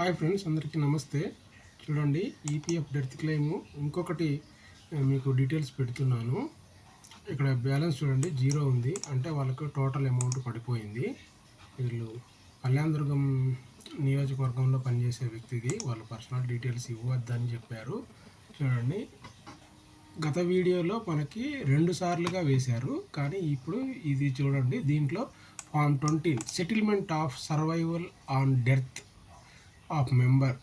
Hi friends, అందరికీ నమస్తే. చూడండి, ఈపీఎఫ్ డెత్ క్లెయిమ్ ఇంకొకటి మీకు డీటెయిల్స్ పెడుతున్నాను. ఇక్కడ బ్యాలెన్స్ చూడండి, 0 ఉంది. అంటే వాళ్ళకు టోటల్ అమౌంట్ పడిపోయింది. వీళ్ళు కళ్యాణదుర్గం నియోజకవర్గంలో పనిచేసే వ్యక్తికి వాళ్ళ పర్సనల్ డీటెయిల్స్ ఇవ్వద్దని చెప్పారు. చూడండి, గత వీడియోలో మనకి 2 సార్లుగా వేశారు, కానీ ఇప్పుడు ఇది చూడండి, దీంట్లో form 20 settlement of survival on death of member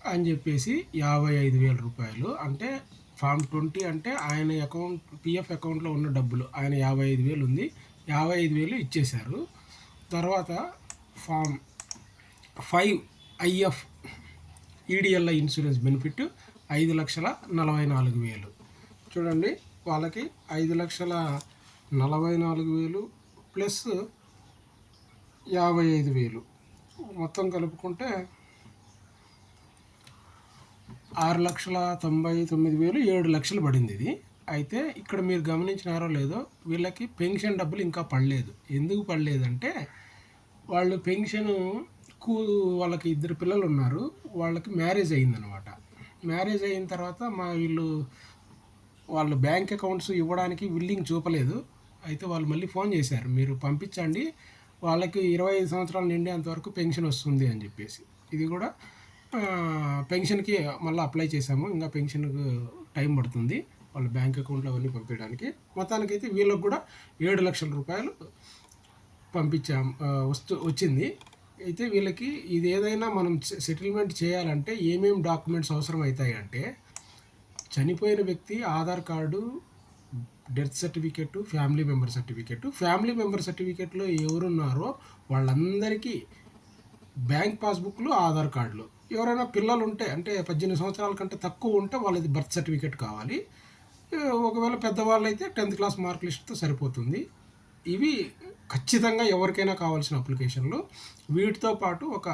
అని చెప్పేసి 55,000 రూపాయలు. అంటే ఫామ్ 20 అంటే ఆయన అకౌంట్ పిఎఫ్ అకౌంట్లో ఉన్న డబ్బులు, ఆయన 55,000 ఉంది, 55,000 ఇచ్చేశారు. తర్వాత form 5 IF EDLI insurance benefit 5,44,000. చూడండి, వాళ్ళకి 5,44,000 ప్లస్ 55,000 మొత్తం కలుపుకుంటే 6,99,000, 7 లక్షలు పడింది ఇది. అయితే ఇక్కడ మీరు గమనించినారో లేదో, వీళ్ళకి పెన్షన్ డబ్బులు ఇంకా పడలేదు. ఎందుకు పడలేదంటే వాళ్ళు వాళ్ళకి 2 పిల్లలు ఉన్నారు, వాళ్ళకి మ్యారేజ్ అయిందనమాట. మ్యారేజ్ అయిన తర్వాత వాళ్ళు బ్యాంక్ అకౌంట్స్ ఇవ్వడానికి విల్లింగ్ చూపలేదు. అయితే వాళ్ళు మళ్ళీ ఫోన్ చేశారు, మీరు పంపించండి, వాళ్ళకి 25 సంవత్సరాలు నిండేంతవరకు పెన్షన్ వస్తుంది అని చెప్పేసి. ఇది కూడా పెన్షన్కి మళ్ళీ అప్లై చేశాము, ఇంకా పెన్షన్కు టైం పడుతుంది వాళ్ళ బ్యాంక్ అకౌంట్లో అవన్నీ పంపించడానికి. మొత్తానికైతే వీళ్ళకి కూడా 7 లక్షల రూపాయలు వచ్చింది. అయితే వీళ్ళకి ఇది ఏదైనా మనం సెటిల్మెంట్ చేయాలంటే ఏమేమి డాక్యుమెంట్స్ అవసరం అవుతాయి అంటే, చనిపోయిన వ్యక్తి Aadhaar card, death certificate, family member సర్టిఫికెట్లో ఎవరున్నారో వాళ్ళందరికీ బ్యాంక్ పాస్బుక్లు, ఆధార్ కార్డులు. ఎవరైనా పిల్లలు ఉంటే, అంటే 18 సంవత్సరాల కంటే తక్కువ ఉంటే వాళ్ళది బర్త్ సర్టిఫికెట్ కావాలి. ఒకవేళ పెద్దవాళ్ళు అయితే 10th క్లాస్ మార్క్ లిస్ట్తో సరిపోతుంది. ఇవి ఖచ్చితంగా ఎవరికైనా కావాల్సిన అప్లికేషన్లు. వీటితో పాటు ఒక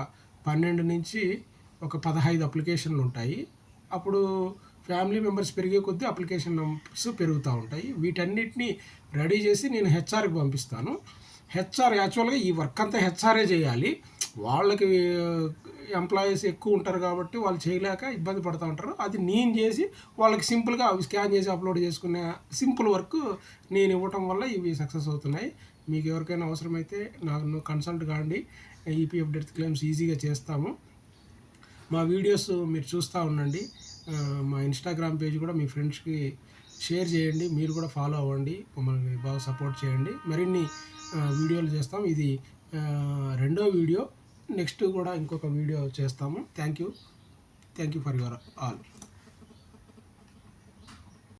12 నుంచి ఒక 15 అప్లికేషన్లు ఉంటాయి. అప్పుడు ఫ్యామిలీ మెంబర్స్ పెరిగే కొద్దీ అప్లికేషన్ నంబర్స్ పెరుగుతూ ఉంటాయి. వీటన్నిటిని రెడీ చేసి నేను హెచ్ఆర్కి పంపిస్తాను. హెచ్ఆర్ యాక్చువల్గా ఈ వర్క్ అంతా హెచ్ఆర్ఏ చేయాలి. వాళ్ళకి ఎంప్లాయీస్ ఎక్కువ ఉంటారు కాబట్టి వాళ్ళు చేయలేక ఇబ్బంది పడుతూ ఉంటారు. అది నేను చేసి వాళ్ళకి సింపుల్గా అవి స్కాన్ చేసి అప్లోడ్ చేసుకునే సింపుల్ వర్క్ నేను ఇవ్వటం వల్ల ఇవి సక్సెస్ అవుతున్నాయి. మీకు ఎవరికైనా అవసరమైతే నాకు కన్సల్ట్ కాండి. ఈపీఎఫ్ డెత్ క్లెయిమ్స్ ఈజీగా చేస్తాము. మా వీడియోస్ మీరు చూస్తూ ఉండండి. మా ఇన్స్టాగ్రామ్ పేజ్ కూడా మీ ఫ్రెండ్స్కి షేర్ చేయండి. మీరు కూడా ఫాలో అవ్వండి, మమ్మల్ని బాగా సపోర్ట్ చేయండి. మరిన్ని వీడియోలు చేస్తాం. ఇది 2వ వీడియో. నెక్స్ట్ కూడా ఇంకొక వీడియో చేస్తాము. Thank you for your all.